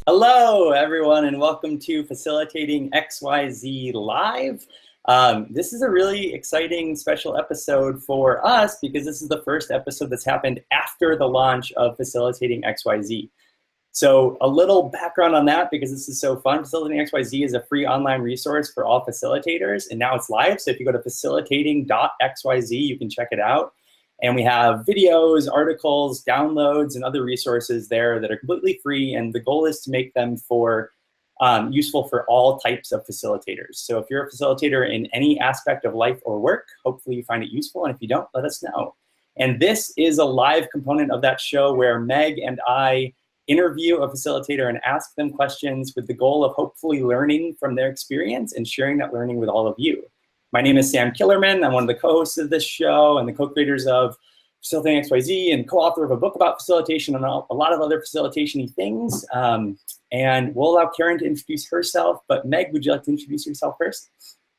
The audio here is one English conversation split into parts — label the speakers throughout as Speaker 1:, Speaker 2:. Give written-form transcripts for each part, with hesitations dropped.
Speaker 1: Hello, everyone, and welcome to Facilitating XYZ Live. This is a really exciting special episode for us because this is the first episode that's happened after the launch of Facilitating XYZ. So a little background on that because this is so fun. Facilitating XYZ is a free online resource for all facilitators, and now it's live. So if you go to facilitating.xyz, you can check it out. And we have videos, articles, downloads, and other resources there that are completely free. And the goal is to make them useful for all types of facilitators. So if you're a facilitator in any aspect of life or work, hopefully you find it useful. And if you don't, let us know. And this is a live component of that show where Meg and I interview a facilitator and ask them questions with the goal of hopefully learning from their experience and sharing that learning with all of you. My name is Sam Killerman. I'm one of the co-hosts of this show and the co-creators of Facilitating XYZ and co-author of a book about facilitation and a lot of other facilitation-y things. And we'll allow Karen to introduce herself, but Meg, would you like to introduce yourself first?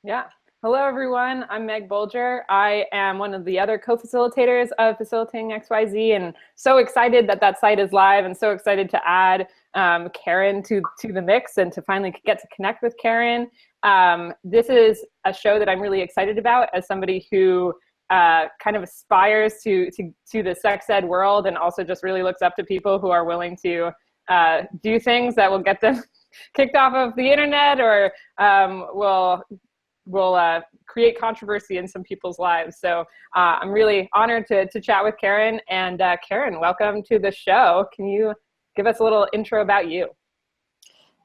Speaker 2: Yeah. Hello, everyone. I'm Meg Bolger. I am one of the other co-facilitators of Facilitating XYZ, and so excited that that site is live and so excited to add Karen to the mix and to finally get to connect with Karen. This is a show that I'm really excited about as somebody who kind of aspires to the sex ed world and also just really looks up to people who are willing to do things that will get them kicked off of the internet or will create controversy in some people's lives. So I'm really honored to chat with Karen. And Karen, welcome to the show. Can you give us a little intro about you?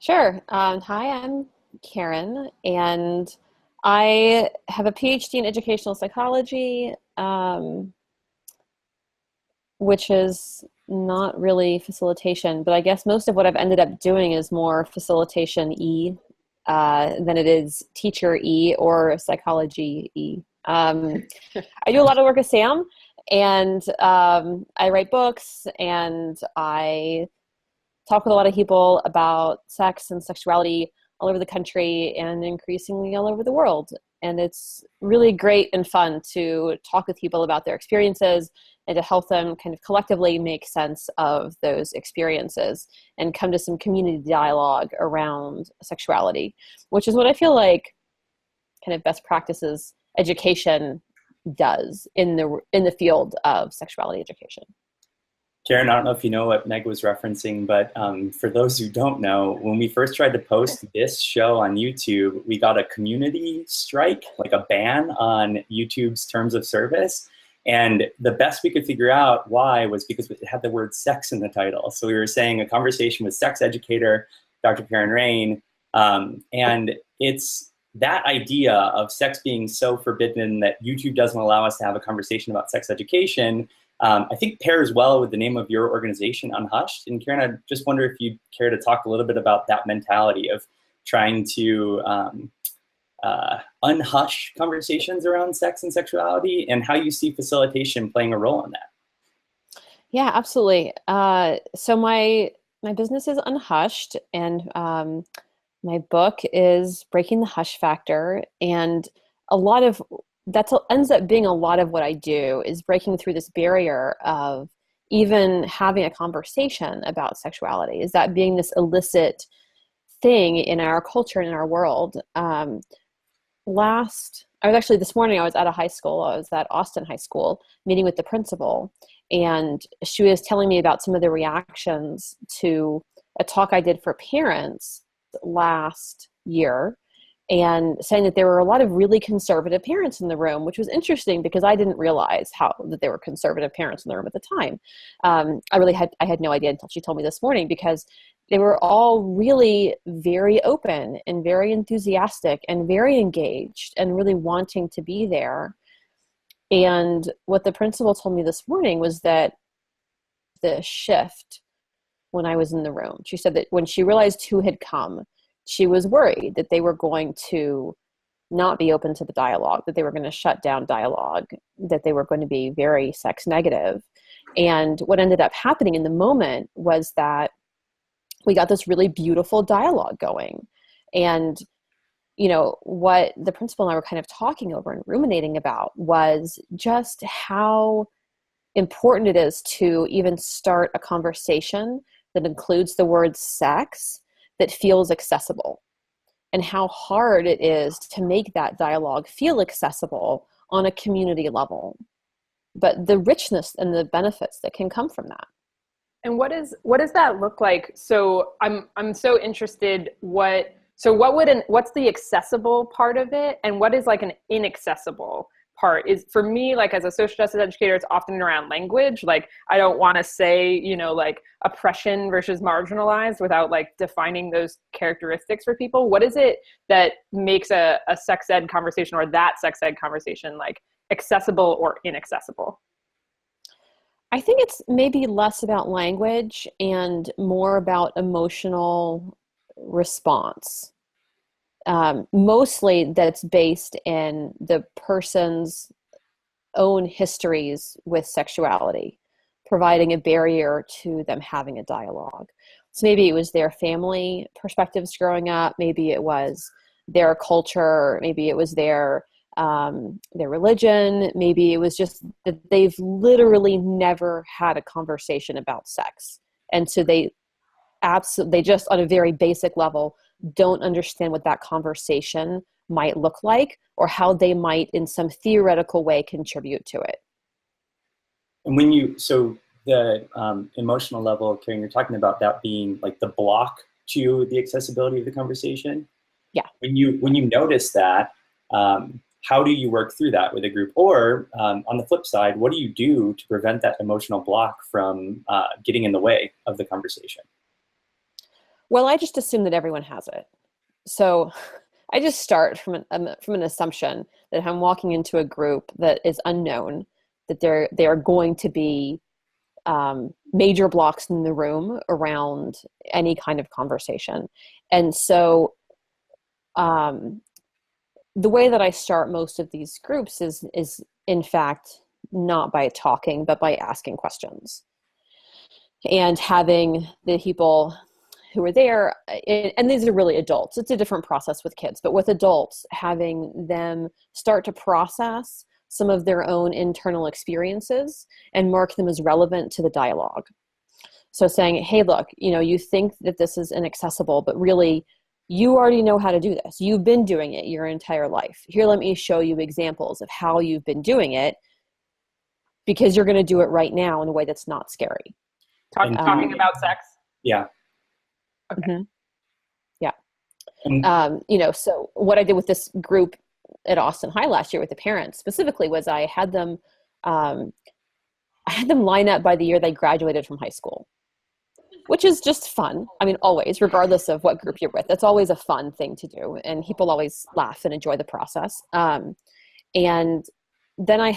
Speaker 3: Sure. Hi, I'm Karen, and I have a PhD in educational psychology, which is not really facilitation, but I guess most of what I've ended up doing is more facilitation-y than it is teacher-y or psychology-y. I do a lot of work with Sam, and I write books, and I talk with a lot of people about sex and sexuality all over the country and increasingly all over the world. And it's really great and fun to talk with people about their experiences and to help them kind of collectively make sense of those experiences and come to some community dialogue around sexuality, which is what I feel like kind of best practices education does in the field of sexuality education.
Speaker 1: Karen, I don't know if you know what Meg was referencing, but for those who don't know, when we first tried to post this show on YouTube, we got a community strike, like a ban on YouTube's terms of service. And the best we could figure out why was because it had the word sex in the title. So we were saying a conversation with sex educator, Dr. Karen Rayne, and it's that idea of sex being so forbidden that YouTube doesn't allow us to have a conversation about sex education, I think pairs well with the name of your organization, Unhushed. And Karen, I just wonder if you'd care to talk a little bit about that mentality of trying to unhush conversations around sex and sexuality and how you see facilitation playing a role in that.
Speaker 3: Yeah, absolutely. So my business is Unhushed, and my book is Breaking the Hush Factor, and that ends up being a lot of what I do is breaking through this barrier of even having a conversation about sexuality. Is that being this illicit thing in our culture and in our world? This morning I was at a high school. I was at Austin High School meeting with the principal, and she was telling me about some of the reactions to a talk I did for parents last year, and saying that there were a lot of really conservative parents in the room, which was interesting because I didn't realize that there were conservative parents in the room at the time. I had no idea until she told me this morning, because they were all really very open and very enthusiastic and very engaged and really wanting to be there. And what the principal told me this morning was that the shift when I was in the room, she said that when she realized who had come, she was worried that they were going to not be open to the dialogue, that they were going to shut down dialogue, that they were going to be very sex negative. And what ended up happening in the moment was that we got this really beautiful dialogue going. And, what the principal and I were kind of talking over and ruminating about was just how important it is to even start a conversation that includes the word sex that feels accessible, and how hard it is to make that dialogue feel accessible on a community level, but the richness and the benefits that can come from that.
Speaker 2: And what does that look like? So I'm so interested what's the accessible part of it, and what is like an inaccessible part? Is for me, like as a social justice educator, it's often around language. Like I don't want to say, like oppression versus marginalized without like defining those characteristics for people. What is it that makes a sex ed conversation, or that sex ed conversation, like accessible or inaccessible?
Speaker 3: I think it's maybe less about language and more about emotional response. Mostly that's based in the person's own histories with sexuality, providing a barrier to them having a dialogue. So maybe it was their family perspectives growing up, maybe it was their culture, maybe it was their religion, maybe it was just that they've literally never had a conversation about sex. And so they just on a very basic level don't understand what that conversation might look like, or how they might in some theoretical way contribute to it.
Speaker 1: And so the emotional level, Karen, you're talking about that being like the block to the accessibility of the conversation.
Speaker 3: Yeah.
Speaker 1: When you notice that, how do you work through that with a group? Or on the flip side, what do you do to prevent that emotional block from getting in the way of the conversation?
Speaker 3: Well, I just assume that everyone has it. So I just start from an assumption that if I'm walking into a group that is unknown, that they are going to be major blocks in the room around any kind of conversation. And so the way that I start most of these groups is in fact not by talking, but by asking questions and having the people who are there, and these are really adults. It's a different process with kids, but with adults, having them start to process some of their own internal experiences and mark them as relevant to the dialogue. So saying, hey, look, you think that this is inaccessible, but really you already know how to do this. You've been doing it your entire life. Here, let me show you examples of how you've been doing it, because you're going to do it right now in a way that's not scary.
Speaker 2: Talking about sex?
Speaker 1: Yeah.
Speaker 2: Okay.
Speaker 3: Mm-hmm. Yeah. So what I did with this group at Austin High last year with the parents specifically was I had them line up by the year they graduated from high school, which is just fun. I mean, always, regardless of what group you're with, it's always a fun thing to do. And people always laugh and enjoy the process. And then I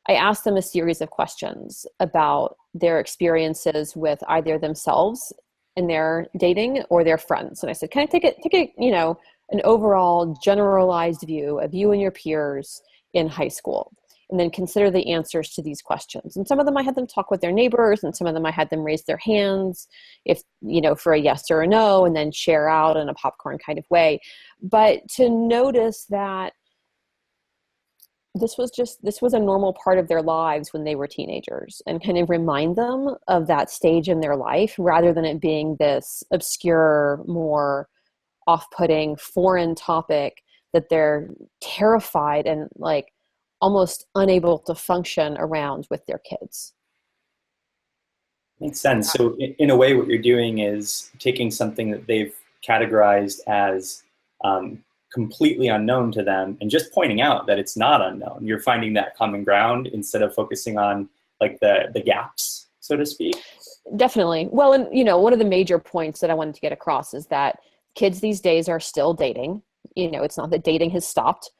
Speaker 3: asked them a series of questions about their experiences with either themselves in their dating or their friends. And I said, can I take an overall generalized view of you and your peers in high school? And then consider the answers to these questions. And some of them I had them talk with their neighbors, and some of them I had them raise their hands for a yes or a no, and then share out in a popcorn kind of way. But to notice that this was a normal part of their lives when they were teenagers, and kind of remind them of that stage in their life rather than it being this obscure, more off-putting foreign topic that they're terrified and like almost unable to function around with their kids.
Speaker 1: Makes sense. So in a way, what you're doing is taking something that they've categorized as completely unknown to them and just pointing out that it's not unknown. You're finding that common ground instead of focusing on like the gaps, so to speak. Definitely.
Speaker 3: Well, and one of the major points that I wanted to get across is that kids these days are still dating. It's not that dating has stopped.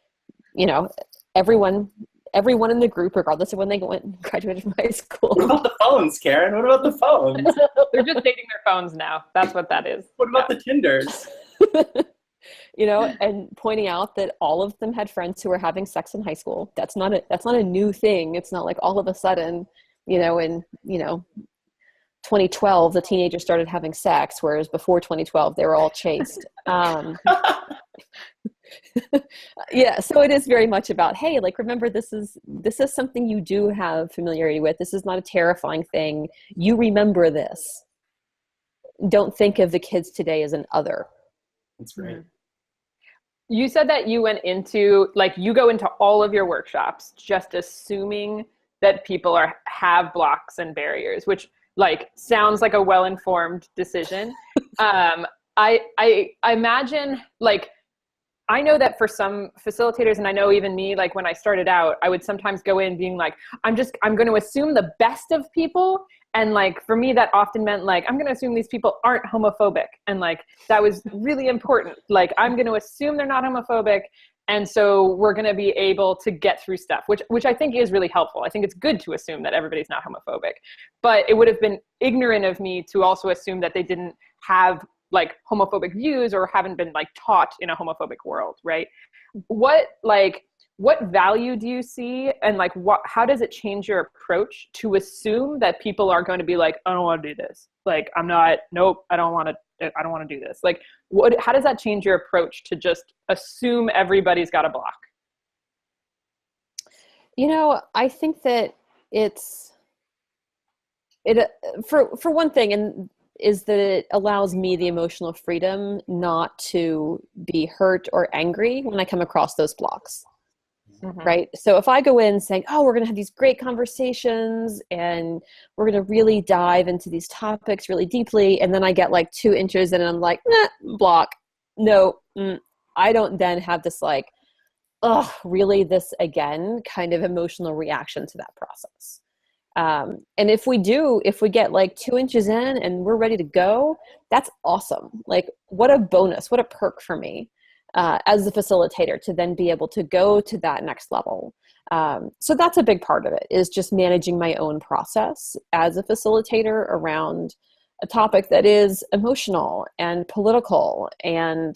Speaker 3: Everyone in the group, regardless of when they graduated from high school.
Speaker 1: What about the phones, Karen? What about the phones?
Speaker 2: They're just dating their phones now. That's what that is.
Speaker 1: What about the Tinders?
Speaker 3: And pointing out that all of them had friends who were having sex in high school. That's not a new thing. It's not like all of a sudden, in 2012, the teenagers started having sex, whereas before 2012, they were all chaste. Yeah, so it is very much about, hey, like, remember, this is something you do have familiarity with. This is not a terrifying thing. You remember this. Don't think of the kids today as an other.
Speaker 1: That's great.
Speaker 2: You said that you went into, like, you go into all of your workshops just assuming that people have blocks and barriers, which, like, sounds like a well-informed decision. I imagine, like, I know that for some facilitators, and I know even me, like when I started out, I would sometimes go in being like, I'm going to assume the best of people. And like, for me, that often meant like, I'm going to assume these people aren't homophobic. And like, that was really important. Like, I'm going to assume they're not homophobic. And so we're going to be able to get through stuff, which I think is really helpful. I think it's good to assume that everybody's not homophobic, but it would have been ignorant of me to also assume that they didn't have like homophobic views or haven't been like taught in a homophobic world, right? What value do you see, and like how does it change your approach to assume that people are going to be like, I don't want to do this. Like, I don't want to do this. Like, how does that change your approach to just assume everybody's got a block?
Speaker 3: You know, I think that for one thing, and is that it allows me the emotional freedom not to be hurt or angry when I come across those blocks. Mm-hmm. Right? So if I go in saying, oh, we're going to have these great conversations and we're going to really dive into these topics really deeply, and then I get like 2 inches and I'm like, nah, block. No, I don't then have this like, oh, really, this again kind of emotional reaction to that process. And if we get like 2 inches in and we're ready to go, that's awesome. Like, what a bonus, what a perk for me as a facilitator to then be able to go to that next level. So that's a big part of it, is just managing my own process as a facilitator around a topic that is emotional and political and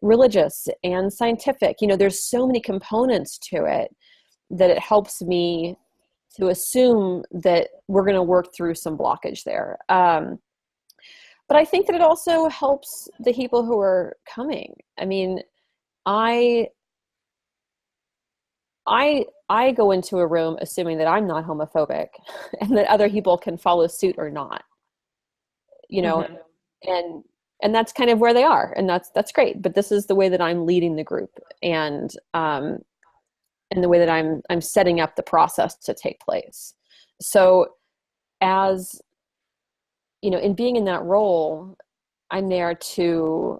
Speaker 3: religious and scientific. You know, there's so many components to it that it helps me to assume that we're going to work through some blockage there. But I think that it also helps the people who are coming. I mean, I go into a room assuming that I'm not homophobic and that other people can follow suit or not, you know, mm-hmm. and that's kind of where they are, and that's great. But this is the way that I'm leading the group, and the way that I'm setting up the process to take place. So as, you know, in being in that role, I'm there to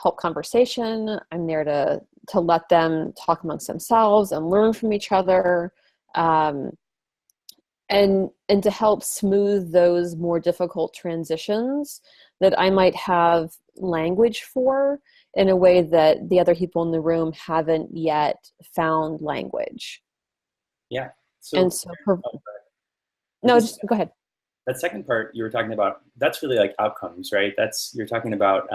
Speaker 3: help conversation. I'm there to let them talk amongst themselves and learn from each other, and to help smooth those more difficult transitions that I might have language for in a way that the other people in the room haven't yet found language.
Speaker 1: Yeah.
Speaker 3: Just go ahead.
Speaker 1: That second part you were talking about, that's really like outcomes, right? You're talking about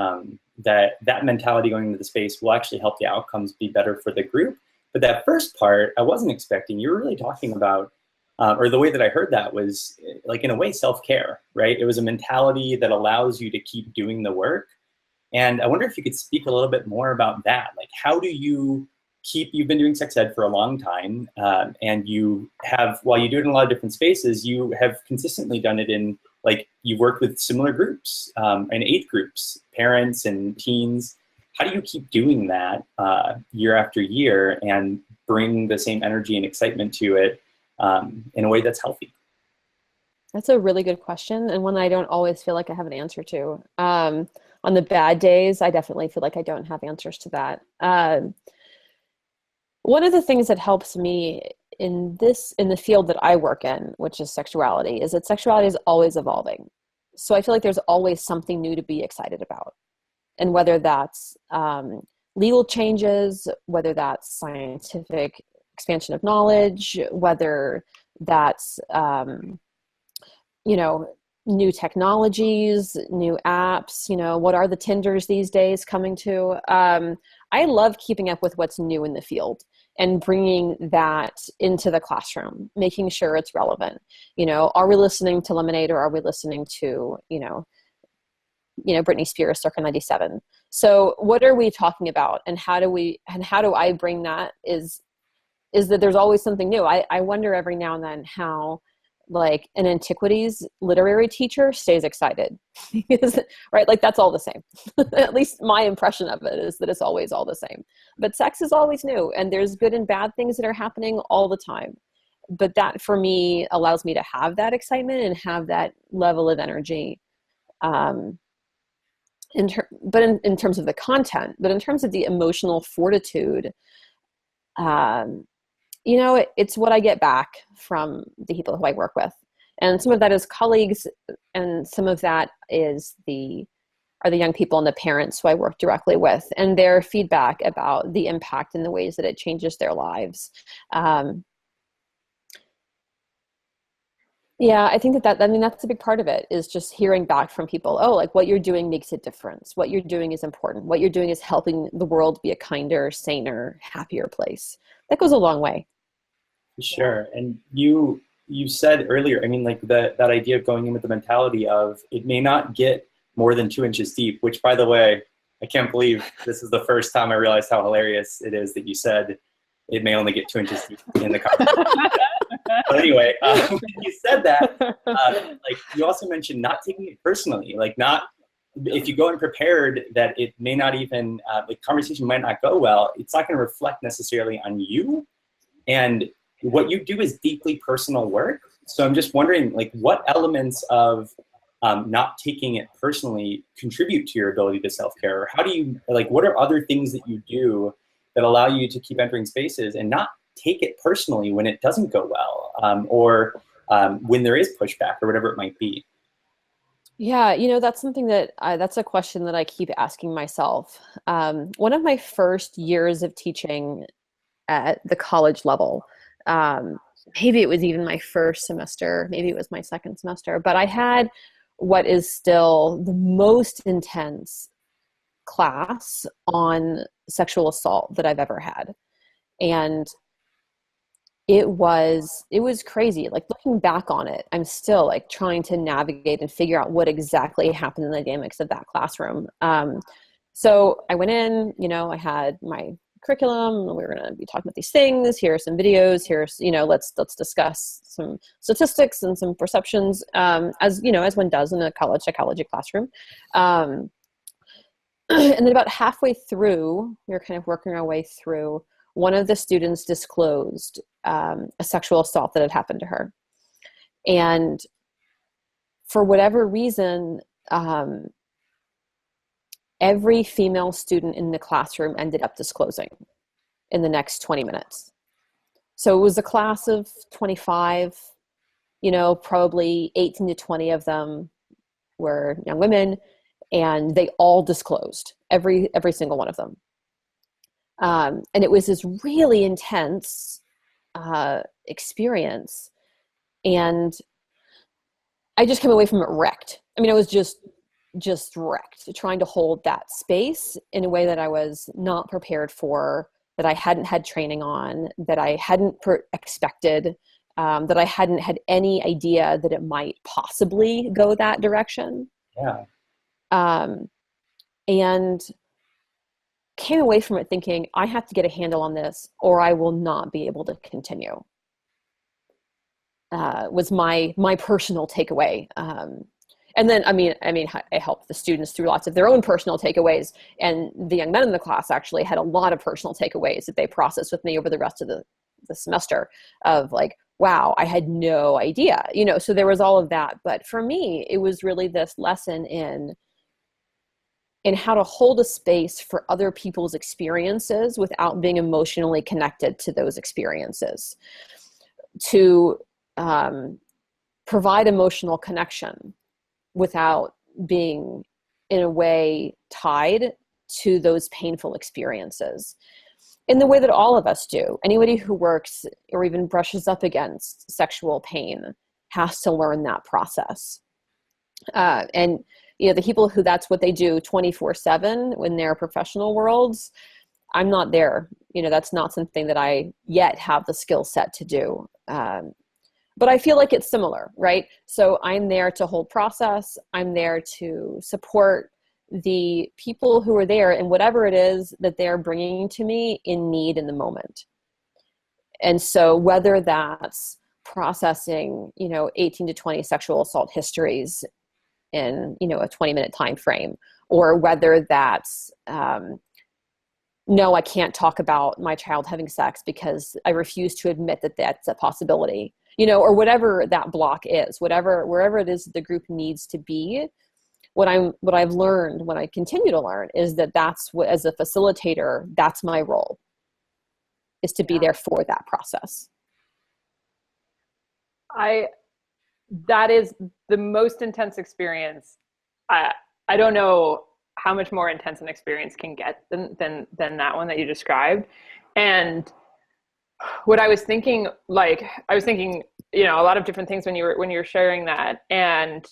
Speaker 1: that mentality going into the space will actually help the outcomes be better for the group. But that first part, I wasn't expecting. You were really talking about, or the way that I heard that was like, in a way, self-care, right? It was a mentality that allows you to keep doing the work. And I wonder if you could speak a little bit more about that. Like, how do you you've been doing sex ed for a long time, and you have, while you do it in a lot of different spaces, you have consistently done it in, like, you've worked with similar groups, and age groups, parents and teens. How do you keep doing that year after year and bring the same energy and excitement to it in a way that's healthy?
Speaker 3: That's a really good question, and one I don't always feel like I have an answer to. On the bad days, I definitely feel like I don't have answers to that. One of the things that helps me in the field that I work in, which is sexuality, is that sexuality is always evolving. So I feel like there's always something new to be excited about. And whether that's legal changes, whether that's scientific expansion of knowledge, whether that's, you know, new technologies, new apps, you know, what are the Tinders these days coming to? I love keeping up with what's new in the field and bringing that into the classroom, making sure it's relevant. You know, are we listening to Lemonade, or are we listening to, you know, Britney Spears circa 97? So what are we talking about, and how do I bring that is that there's always something new. I wonder every now and then how, like, an antiquities literary teacher stays excited. Right? Like, that's all the same. At least my impression of it is that it's always all the same. But sex is always new, and there's good and bad things that are happening all the time. But that, for me, allows me to have that excitement and have that level of energy. In terms of the content, but in terms of the emotional fortitude, it's what I get back from the people who I work with. And some of that is colleagues, and some of that are the young people and the parents who I work directly with, and their feedback about the impact and the ways that it changes their lives. Yeah, I think that's a big part of it, is just hearing back from people. Oh, like, what you're doing makes a difference. What you're doing is important. What you're doing is helping the world be a kinder, saner, happier place. That goes a long way.
Speaker 1: Sure. And you said earlier, I mean, like, that idea of going in with the mentality of it may not get more than 2 inches deep, which, by the way, I can't believe this is the first time I realized how hilarious it is that you said it may only get 2 inches deep in the conversation. But anyway, when you said that, like, you also mentioned not taking it personally, like, not, if you go in prepared that it may not even, the conversation might not go well, it's not going to reflect necessarily on you. And what you do is deeply personal work. So I'm just wondering, like, what elements of not taking it personally contribute to your ability to self-care? Or how do you, like, what are other things that you do that allow you to keep entering spaces and not take it personally when it doesn't go well, or when there is pushback or whatever it might be?
Speaker 3: Yeah, that's something that's a question that I keep asking myself. One of my first years of teaching at the college level, maybe it was even my first semester, maybe it was my second semester, but I had what is still the most intense class on sexual assault that I've ever had. And it was crazy. Like, looking back on it, I'm still, like, trying to navigate and figure out what exactly happened in the dynamics of that classroom. So I went in, I had my curriculum. We were going to be talking about these things. Here are some videos. Here's, let's discuss some statistics and some perceptions, as one does in a college psychology classroom. And then about halfway through, we were kind of working our way through, one of the students disclosed a sexual assault that had happened to her. And for whatever reason, every female student in the classroom ended up disclosing in the next 20 minutes. So it was a class of 25, probably 18 to 20 of them were young women, and they all disclosed, every single one of them. And it was this really intense experience. And I just came away from it wrecked. I mean, I was just wrecked, trying to hold that space in a way that I was not prepared for, that I hadn't had training on, that I hadn't expected, that I hadn't had any idea that it might possibly go that direction.
Speaker 1: Yeah.
Speaker 3: And came away from it thinking, I have to get a handle on this or I will not be able to continue. Was my personal takeaway. And then, I mean, I helped the students through lots of their own personal takeaways, and the young men in the class actually had a lot of personal takeaways that they processed with me over the rest of the semester of, like, wow, I had no idea, so there was all of that. But for me, it was really this lesson in how to hold a space for other people's experiences without being emotionally connected to those experiences, to provide emotional connection without being, in a way, tied to those painful experiences in the way that all of us do. Anybody who works or even brushes up against sexual pain has to learn that process. And the people who that's what they do 24/7 when they're professional worlds, I'm not there. That's not something that I yet have the skill set to do. But I feel like it's similar, right? So I'm there to hold process. I'm there to support the people who are there and whatever it is that they're bringing to me in need in the moment. And so whether that's processing, 18 to 20 sexual assault histories in, a 20-minute time frame, or whether that's, no, I can't talk about my child having sex because I refuse to admit that that's a possibility, or whatever that block is, wherever it is the group needs to be. What I've learned, what I continue to learn, is that that's what, as a facilitator, that's my role, is to be there for that process.
Speaker 2: That is the most intense experience. I don't know how much more intense an experience can get than that one that you described. And what I was thinking, a lot of different things when you were sharing that. And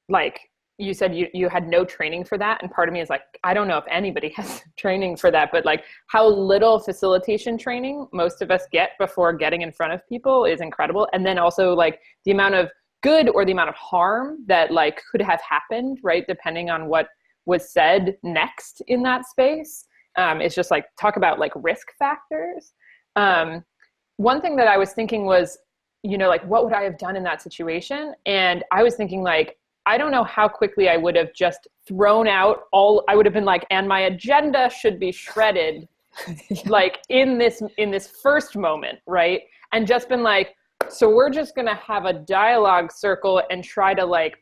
Speaker 2: like you said, you had no training for that. And part of me is like, I don't know if anybody has training for that, but like how little facilitation training most of us get before getting in front of people is incredible. And then also like the amount of good or the amount of harm that like could have happened, right? Depending on what was said next in that space. It's just like, talk about like risk factors. One thing that I was thinking was, like what would I have done in that situation? And I was thinking like, I don't know how quickly I would have just thrown out I would have been like, and my agenda should be shredded like in this first moment, right? And just been like, so we're just going to have a dialogue circle and try to like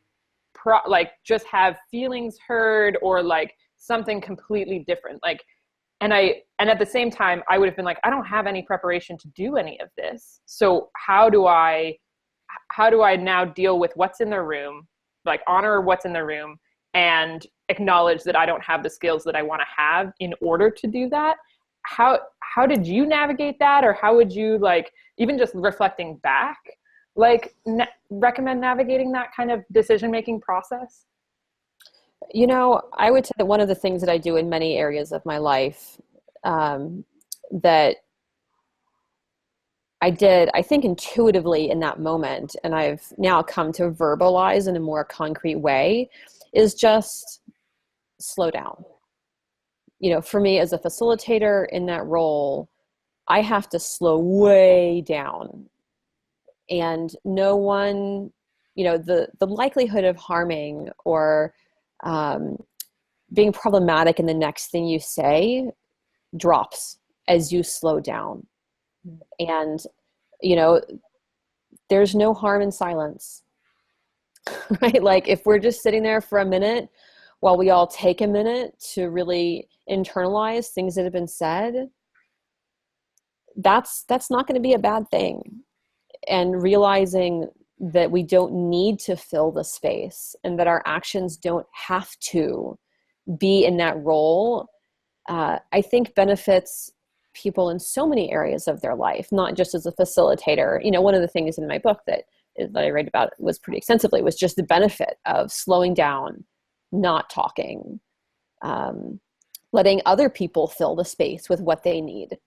Speaker 2: just have feelings heard or like something completely different. Like, and at the same time, I would have been like, I don't have any preparation to do any of this. So how do I now deal with what's in the room, like honor what's in the room and acknowledge that I don't have the skills that I want to have in order to do that? How did you navigate that? Or how would you, like, even just reflecting back, like recommend navigating that kind of decision-making process?
Speaker 3: I would say that one of the things that I do in many areas of my life, that I did, I think intuitively in that moment, and I've now come to verbalize in a more concrete way, is just slow down. For me as a facilitator in that role, I have to slow way down. And no one, the likelihood of harming or being problematic in the next thing you say drops as you slow down. And, there's no harm in silence, right? Like if we're just sitting there for a minute while we all take a minute to really internalize things that have been said, that's not going to be a bad thing. And realizing that we don't need to fill the space and that our actions don't have to be in that role, I think benefits people in so many areas of their life, not just as a facilitator. One of the things in my book that I read about was pretty extensively was just the benefit of slowing down, not talking, letting other people fill the space with what they need.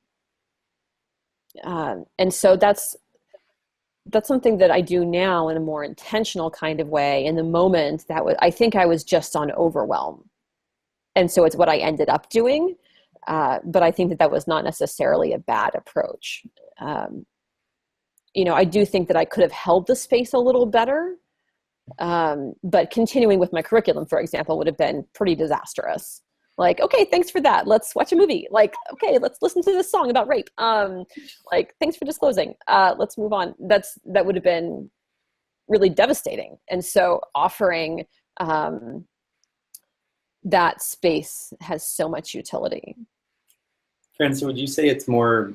Speaker 3: And so that's something that I do now in a more intentional kind of way. In the moment, I think I was just on overwhelm. And so it's what I ended up doing. But I think that was not necessarily a bad approach. I do think that I could have held the space a little better. But continuing with my curriculum, for example, would have been pretty disastrous. Like, okay, thanks for that. Let's watch a movie. Like, okay, let's listen to this song about rape. Like, thanks for disclosing. Let's move on. That would have been really devastating. And so offering that space has so much utility.
Speaker 1: Fran, so would you say it's more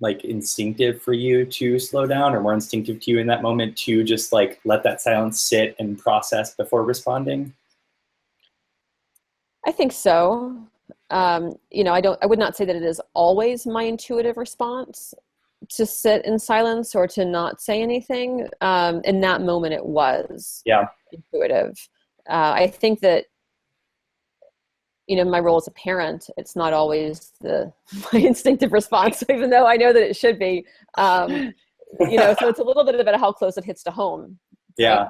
Speaker 1: like instinctive for you to slow down, or more instinctive to you in that moment to just like let that silence sit and process before responding?
Speaker 3: I think so. I would not say that it is always my intuitive response to sit in silence or to not say anything. In that moment, it was intuitive. I think that, my role as a parent, it's not always my instinctive response, even though I know that it should be. So it's a little bit about how close it hits to home.
Speaker 1: Yeah.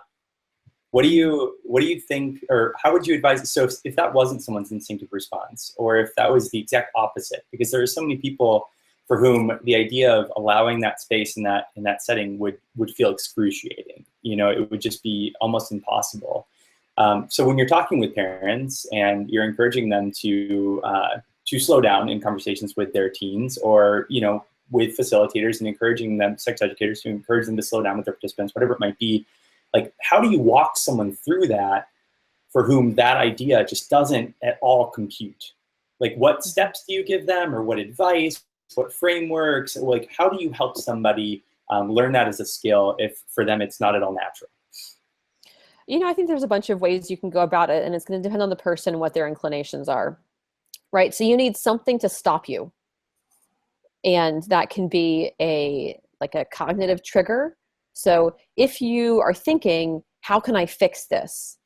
Speaker 1: what do you think, or how would you advise? So if that wasn't someone's instinctive response, or if that was the exact opposite, because there are so many people for whom the idea of allowing that space in that setting would feel excruciating. You know, it would just be almost impossible. So when you're talking with parents and you're encouraging them to slow down in conversations with their teens, or, you know, with facilitators, and encouraging them, sex educators, to encourage them to slow down with their participants, whatever it might be, like, how do you walk someone through that for whom that idea just doesn't at all compute? Like, what steps do you give them, or what advice, what frameworks? Like, how do you help somebody learn that as a skill if for them it's not at all natural?
Speaker 3: You know, I think there's a bunch of ways you can go about it, and it's going to depend on the person and what their inclinations are, right? So you need something to stop you. And that can be like a cognitive trigger. So if you are thinking, how can I fix this?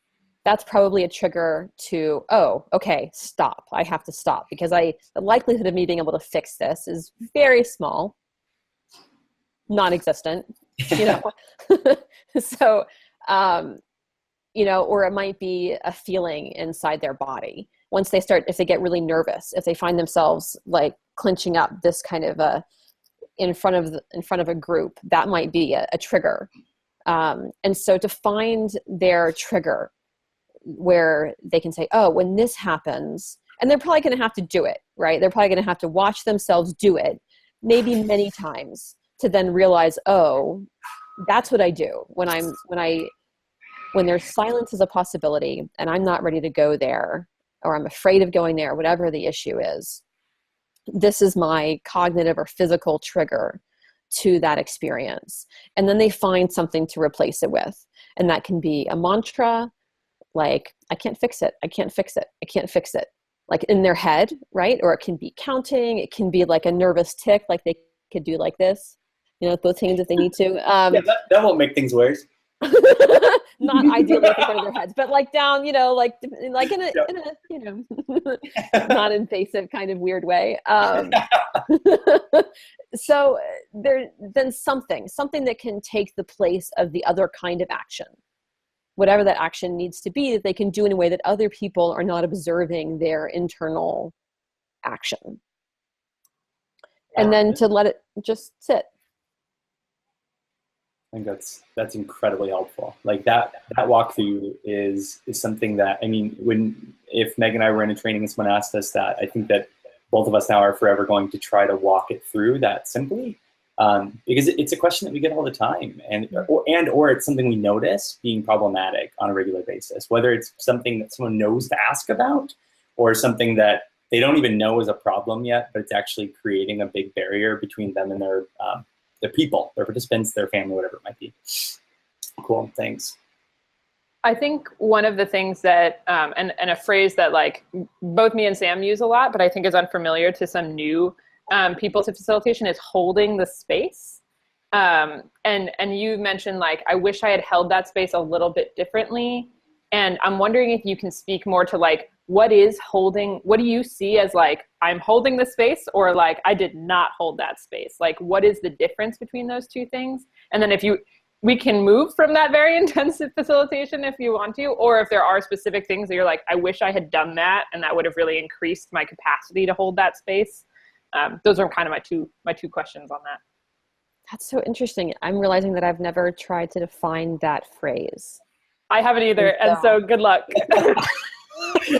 Speaker 3: That's probably a trigger to, oh, okay, stop. I have to stop, because the likelihood of me being able to fix this is very small, non-existent, you know? So, you know, or it might be a feeling inside their body. Once they start, if they get really nervous, if they find themselves like clenching up this kind of in front of a group, that might be a trigger. And so to find their trigger where they can say, oh, when this happens, and they're probably going to have to do it, right? They're probably going to have to watch themselves do it, maybe many times, to then realize, oh, that's what I do when there's silence as a possibility and I'm not ready to go there, or I'm afraid of going there, whatever the issue is. This is my cognitive or physical trigger to that experience. And then they find something to replace it with. And that can be a mantra, like, I can't fix it. I can't fix it. I can't fix it. Like in their head, right? Or it can be counting. It can be like a nervous tick, like they could do like this, you know, with both hands if they need to.
Speaker 1: Yeah, that won't make things worse.
Speaker 3: Not ideally in front of their heads, but like down, you know, like in a you know, non-invasive kind of weird way. So then something that can take the place of the other kind of action, whatever that action needs to be, that they can do in a way that other people are not observing their internal action. And then to let it just sit.
Speaker 1: I think that's incredibly helpful. Like that walkthrough is something that, I mean, if Meg and I were in a training and someone asked us that, I think that both of us now are forever going to try to walk it through that simply, because it's a question that we get all the time, or it's something we notice being problematic on a regular basis, whether it's something that someone knows to ask about, or something that they don't even know is a problem yet, but it's actually creating a big barrier between them and their people, their participants, their family, whatever it might be. Cool, thanks.
Speaker 2: I think one of the things that, and a phrase that like both me and Sam use a lot, but I think is unfamiliar to some new people to facilitation, is holding the space. And you mentioned like, I wish I had held that space a little bit differently. And I'm wondering if you can speak more to like, what do you see as like, I'm holding the space, or like, I did not hold that space? Like, what is the difference between those two things? And then we can move from that very intensive facilitation if you want to, or if there are specific things that you're like, I wish I had done that, and that would have really increased my capacity to hold that space. Those are kind of my two questions on that.
Speaker 3: That's so interesting. I'm realizing that I've never tried to define that phrase.
Speaker 2: I haven't either, and so good luck.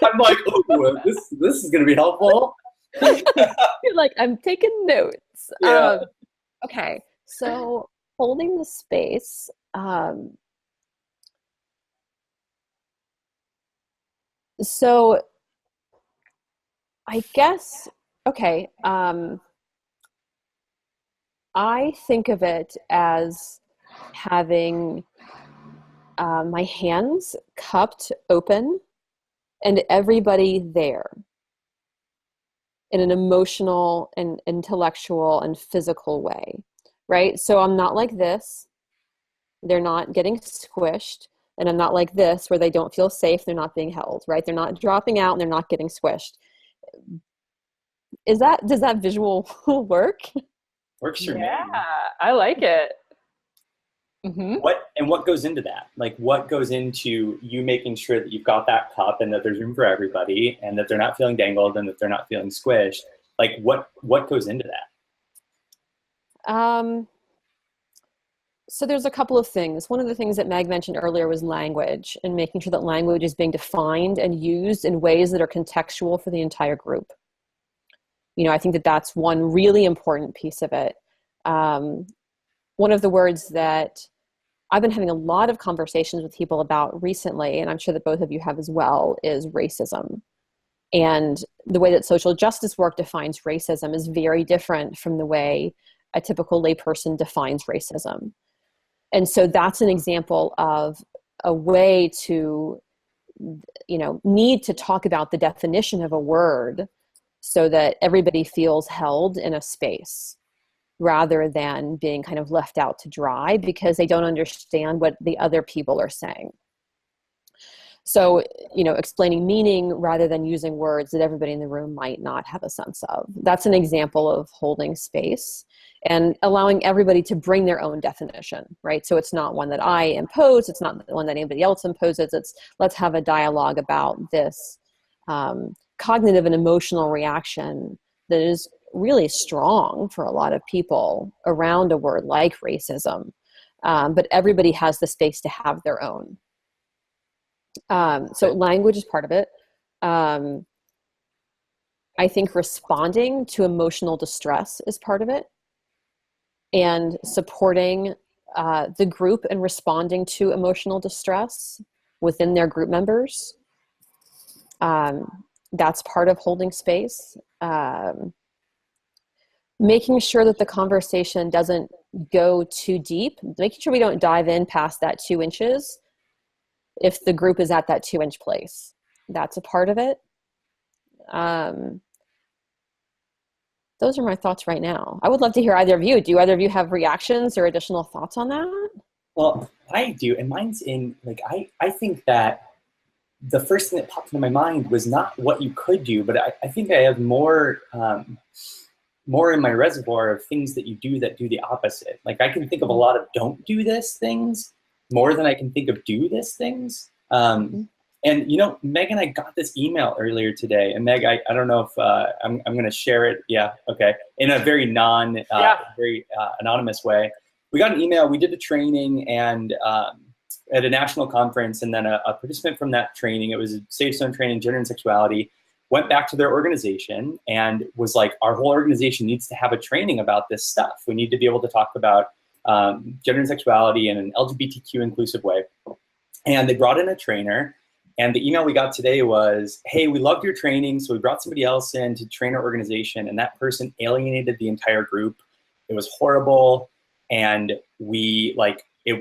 Speaker 1: I'm like, oh, this is going to be helpful.
Speaker 3: You're like, I'm taking notes.
Speaker 1: Yeah.
Speaker 3: Okay, so holding the space. So I guess, okay, I think of it as having my hands cupped open and everybody there in an emotional and intellectual and physical way, right? So I'm not like this. They're not getting squished. And I'm not like this, where they don't feel safe. They're not being held, right? They're not dropping out and they're not getting squished. Does that visual work?
Speaker 1: Works for me.
Speaker 2: Yeah, I like it. Mm-hmm.
Speaker 1: What goes into that? Like, what goes into you making sure that you've got that cup and that there's room for everybody and that they're not feeling dangled and that they're not feeling squished? Like, what goes into that?
Speaker 3: So there's a couple of things. One of the things that Meg mentioned earlier was language, and making sure that language is being defined and used in ways that are contextual for the entire group. You know, I think that that's one really important piece of it. One of the words that I've been having a lot of conversations with people about recently, and I'm sure that both of you have as well, is racism. And the way that social justice work defines racism is very different from the way a typical layperson defines racism. And so that's an example of a way to, you know, need to talk about the definition of a word so that everybody feels held in a space, rather than being kind of left out to dry because they don't understand what the other people are saying. So, you know, explaining meaning rather than using words that everybody in the room might not have a sense of. That's an example of holding space and allowing everybody to bring their own definition, right? So it's not one that I impose, it's not one that anybody else imposes, it's let's have a dialogue about this cognitive and emotional reaction that is really strong for a lot of people around a word like racism. But everybody has the space to have their own. So language is part of it. I think responding to emotional distress is part of it. And supporting the group and responding to emotional distress within their group members. That's part of holding space. Making sure that the conversation doesn't go too deep, making sure we don't dive in past that 2 inches if the group is at that 2-inch place. That's a part of it. Those are my thoughts right now. I would love to hear either of you. Do either of you have reactions or additional thoughts on that?
Speaker 1: Well, I do, and mine's in, like, I think that the first thing that popped into my mind was not what you could do, but I think I have more in my reservoir of things that you do that do the opposite. Like, I can think of a lot of don't do this things more than I can think of do this things. And, you know, Meg and I got this email earlier today. And Meg, I don't know if I'm going to share it. Yeah, okay. In a very very anonymous way. We got an email. We did a training and at a national conference. And then a participant from that training, it was a Safe Zone training, gender and sexuality, went back to their organization and was like, our whole organization needs to have a training about this stuff. We need to be able to talk about gender and sexuality in an LGBTQ inclusive way. And they brought in a trainer. And the email we got today was, hey, we loved your training, so we brought somebody else in to train our organization, and that person alienated the entire group. It was horrible, and we, like, it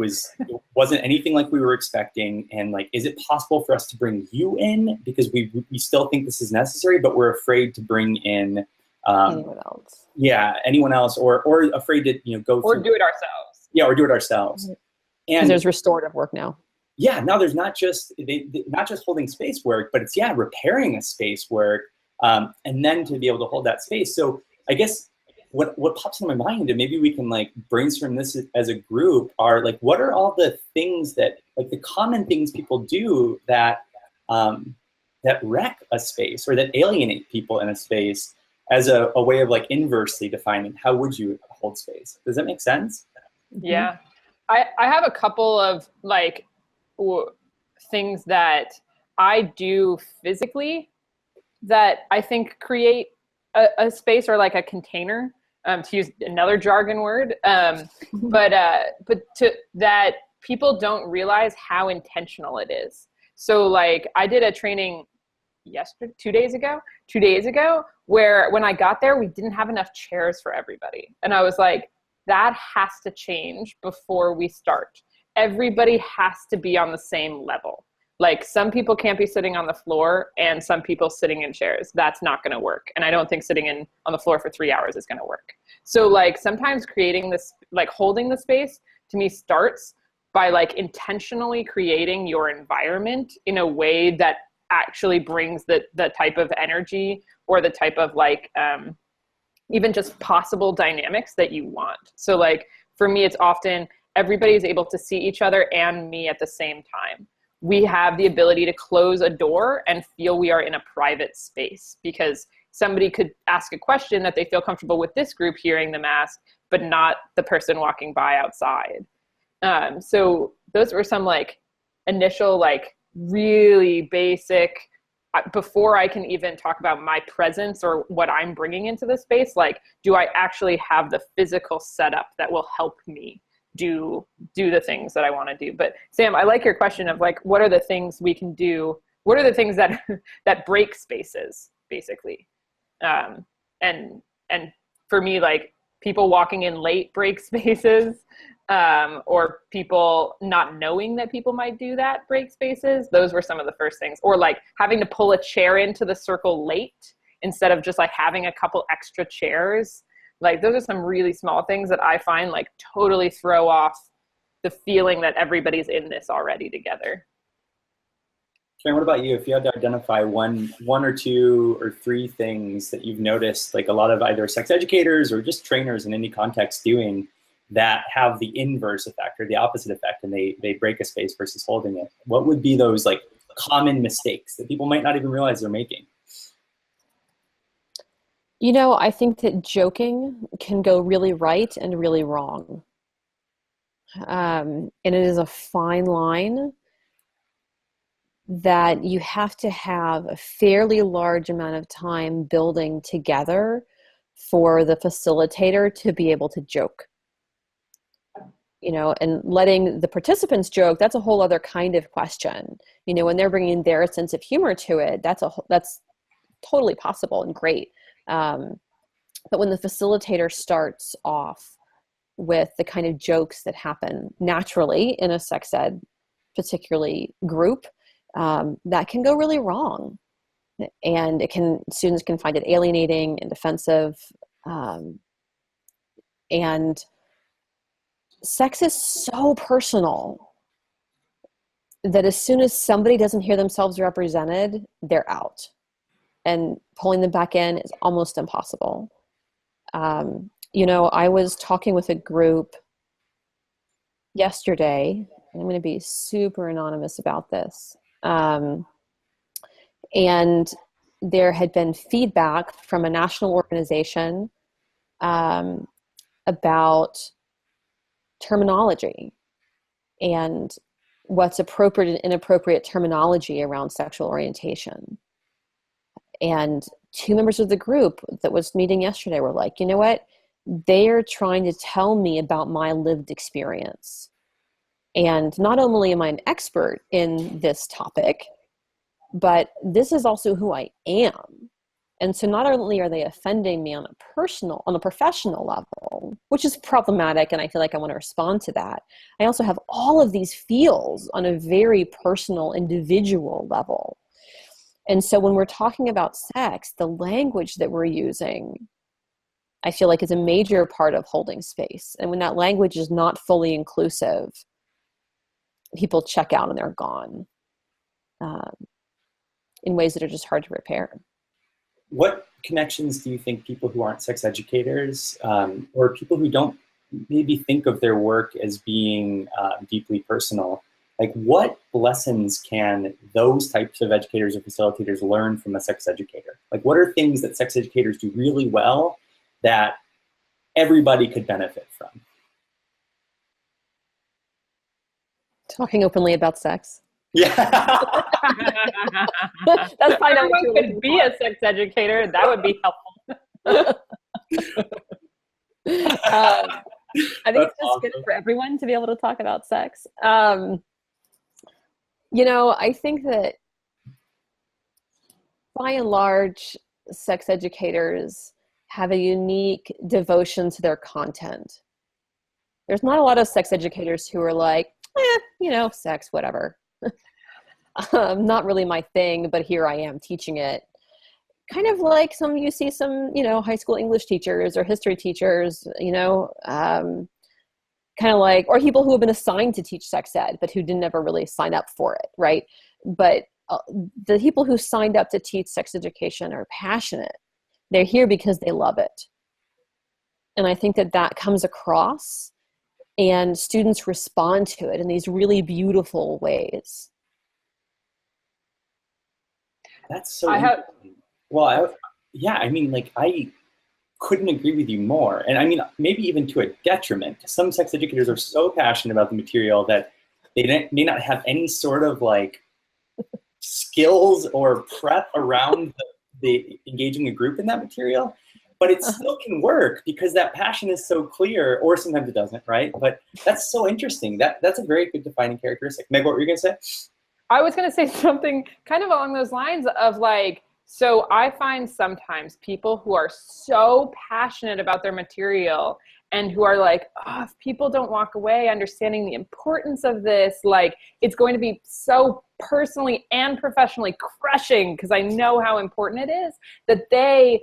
Speaker 1: wasn't anything like we were expecting. And, like, is it possible for us to bring you in? Because we still think this is necessary, but we're afraid to bring in
Speaker 3: anyone else.
Speaker 1: Yeah, anyone else, or afraid to, you know, go
Speaker 2: or do it ourselves.
Speaker 1: Yeah, or do it ourselves.
Speaker 3: And there's restorative work now.
Speaker 1: Yeah, now there's not just not just holding space work, but it's repairing a space work, and then to be able to hold that space. So I guess what pops into my mind, and maybe we can like brainstorm this as a group, are like, what are all the things that, like, the common things people do that that wreck a space or that alienate people in a space, as a way of like inversely defining how would you hold space? Does that make sense?
Speaker 2: Yeah, I have a couple of like things that I do physically that I think create a space or like a container, to use another jargon word, but that people don't realize how intentional it is. So like I did a training 2 days ago, where when I got there, we didn't have enough chairs for everybody. And I was like, that has to change before we start. Everybody has to be on the same level. Like, some people can't be sitting on the floor and some people sitting in chairs. That's not going to work. And I don't think sitting on the floor for 3 hours is going to work. So like sometimes creating this, like holding the space, to me starts by like intentionally creating your environment in a way that actually brings the type of energy or the type of like even just possible dynamics that you want. So like for me, it's often everybody's able to see each other and me at the same time. We have the ability to close a door and feel we are in a private space, because somebody could ask a question that they feel comfortable with this group hearing them ask, but not the person walking by outside. So those were some like initial, like really basic, before I can even talk about my presence or what I'm bringing into the space, like, do I actually have the physical setup that will help me do the things that I want to do? But Sam, I like your question of like, what are the things we can do? What are the things that that break spaces, basically? And for me, like, people walking in late break spaces, or people not knowing that people might do that break spaces. Those were some of the first things. Or like having to pull a chair into the circle late instead of just like having a couple extra chairs. Like, those are some really small things that I find like totally throw off the feeling that everybody's in this already together.
Speaker 1: Karen, what about you? If you had to identify one or two or three things that you've noticed, like a lot of either sex educators or just trainers in any context doing, that have the inverse effect or the opposite effect, and they break a space versus holding it, what would be those like common mistakes that people might not even realize they're making?
Speaker 3: You know, I think that joking can go really right and really wrong. And it is a fine line that you have to have a fairly large amount of time building together for the facilitator to be able to joke. You know, and letting the participants joke, that's a whole other kind of question. You know, when they're bringing their sense of humor to it, that's totally possible and great. But when the facilitator starts off with the kind of jokes that happen naturally in a sex ed, particularly group, that can go really wrong. And students can find it alienating and offensive. And sex is so personal that as soon as somebody doesn't hear themselves represented, they're out. And pulling them back in is almost impossible. You know, I was talking with a group yesterday, and I'm going to be super anonymous about this. And there had been feedback from a national organization about terminology and what's appropriate and inappropriate terminology around sexual orientation. And two members of the group that was meeting yesterday were like, you know what? They're trying to tell me about my lived experience. And not only am I an expert in this topic, but this is also who I am. And so not only are they offending me on a professional level, which is problematic, and I feel like I want to respond to that, I also have all of these feels on a very personal, individual level. And so when we're talking about sex, the language that we're using, I feel like, is a major part of holding space. And when that language is not fully inclusive, people check out and they're gone in ways that are just hard to repair.
Speaker 1: What connections do you think people who aren't sex educators or people who don't maybe think of their work as being deeply personal, like what lessons can those types of educators or facilitators learn from a sex educator? Like, what are things that sex educators do really well that everybody could benefit from?
Speaker 3: Talking openly about sex.
Speaker 1: Yeah.
Speaker 3: That's fine.
Speaker 2: Everyone could be a sex educator. That would be helpful.
Speaker 3: I think
Speaker 1: That's
Speaker 3: it's just
Speaker 1: awesome.
Speaker 3: good for everyone to be able to talk about sex. You know, I think that by and large, sex educators have a unique devotion to their content. There's not a lot of sex educators who are like, you know, sex, whatever. Not really my thing, but here I am teaching it. Kind of like you see some, you know, high school English teachers or history teachers, you know, kind of like, or people who have been assigned to teach sex ed, but who didn't ever really sign up for it, right? But the people who signed up to teach sex education are passionate. They're here because they love it. And I think that comes across and students respond to it in these really beautiful ways.
Speaker 1: That's so interesting. Well, yeah, I mean, like, I couldn't agree with you more. And I mean, maybe even to a detriment. Some sex educators are so passionate about the material that they may not have any sort of like skills or prep around the engaging a group in that material, but it still can work because that passion is so clear, or sometimes it doesn't, right? But that's so interesting. That's a very good defining characteristic. Meg, what were you gonna say?
Speaker 2: I was gonna say something kind of along those lines of like, so I find sometimes people who are so passionate about their material and who are like, oh, if people don't walk away understanding the importance of this, like it's going to be so personally and professionally crushing because I know how important it is, that they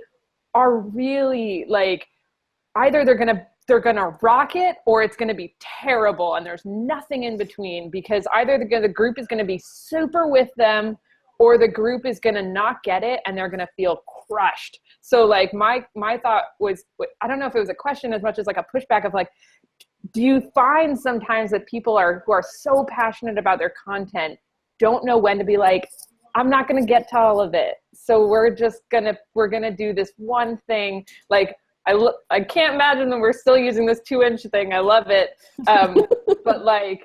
Speaker 2: are really like, either they're gonna rock it or it's gonna be terrible, and there's nothing in between, because either the group is gonna be super with them or the group is gonna not get it and they're gonna feel crushed. So like my thought was, I don't know if it was a question as much as like a pushback of like, do you find sometimes that people who are so passionate about their content don't know when to be like, I'm not gonna get to all of it, so we're gonna do this one thing. Like I can't imagine that we're still using this 2-inch thing. I love it. But like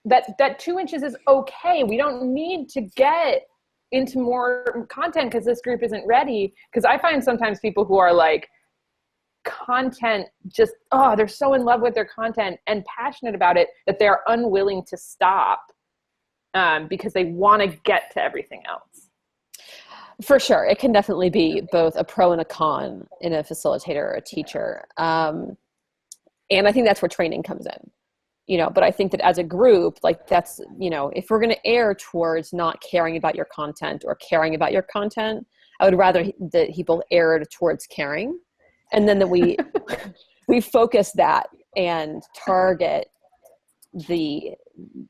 Speaker 2: that 2 inches is okay. We don't need to get into more content because this group isn't ready. Because I find sometimes people who are like content just, oh, they're so in love with their content and passionate about it that they're unwilling to stop because they want to get to everything else.
Speaker 3: For sure. It can definitely be both a pro and a con in a facilitator or a teacher. And I think that's where training comes in. But I think that as a group, like that's, if we're going to err towards not caring about your content or caring about your content, I would rather that people err towards caring. And then that we focus that and target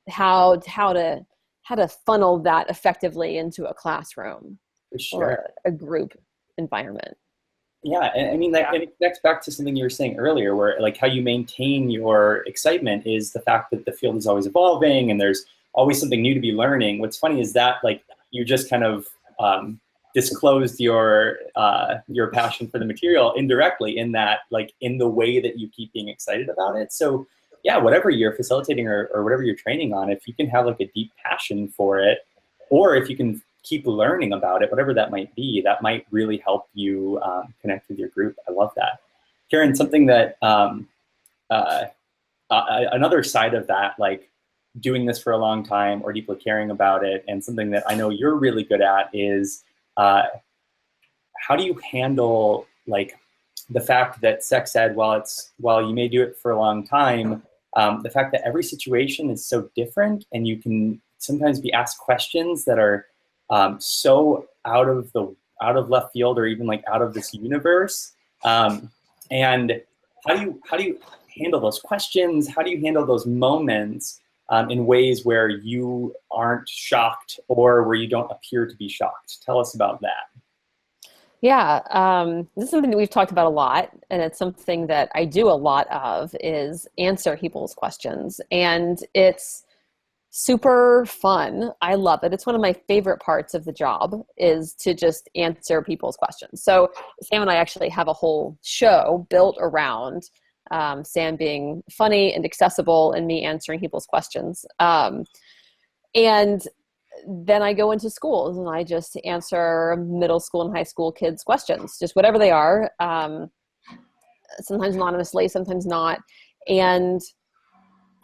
Speaker 3: how to funnel that effectively into a classroom.
Speaker 1: For sure.
Speaker 3: Or a group environment.
Speaker 1: Yeah, and I mean, and it connects back to something you were saying earlier, where like how you maintain your excitement is the fact that the field is always evolving and there's always something new to be learning. What's funny is that like you just kind of disclosed your passion for the material indirectly in that, like in the way that you keep being excited about it. So yeah, whatever you're facilitating or whatever you're training on, if you can have like a deep passion for it, or if you can keep learning about it, whatever that might be, that might really help you connect with your group. I love that. Karen, something that, another side of that, like doing this for a long time or deeply caring about it, and something that I know you're really good at is how do you handle like the fact that sex ed, while you may do it for a long time, the fact that every situation is so different and you can sometimes be asked questions that are so out of left field or even like out of this universe. And how do you handle those questions? How do you handle those moments in ways where you aren't shocked or where you don't appear to be shocked? Tell us about that.
Speaker 3: Yeah, this is something that we've talked about a lot, and it's something that I do a lot of, is answer people's questions. And it's super fun. I love it. It's one of my favorite parts of the job, is to just answer people's questions. So Sam and I actually have a whole show built around Sam being funny and accessible and me answering people's questions. And then I go into schools and I just answer middle school and high school kids' questions, just whatever they are, sometimes anonymously, sometimes not. And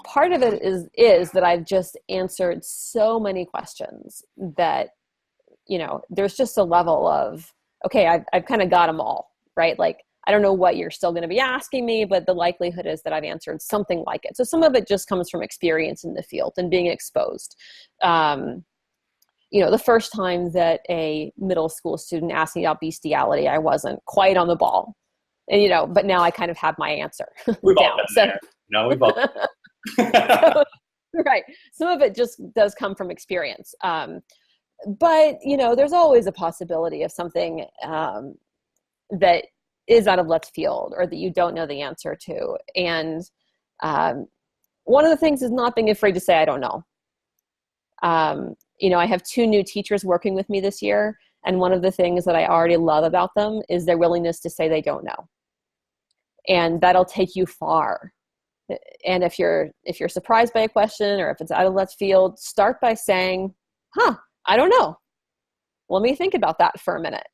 Speaker 3: part of it is that I've just answered so many questions that, there's just a level of, okay, I've kind of got them all, right? Like, I don't know what you're still going to be asking me, but the likelihood is that I've answered something like it. So some of it just comes from experience in the field and being exposed. The first time that a middle school student asked me about bestiality, I wasn't quite on the ball. And, but now I kind of have my answer.
Speaker 1: We've all been there. No, we've all been there.
Speaker 3: Right. Some of it just does come from experience. But, there's always a possibility of something that is out of left field or that you don't know the answer to. And one of the things is not being afraid to say, I don't know. You know, I have 2 new teachers working with me this year. And one of the things that I already love about them is their willingness to say they don't know. And that'll take you far. And if you're surprised by a question, or if it's out of left field, start by saying, I don't know. Let me think about that for a minute,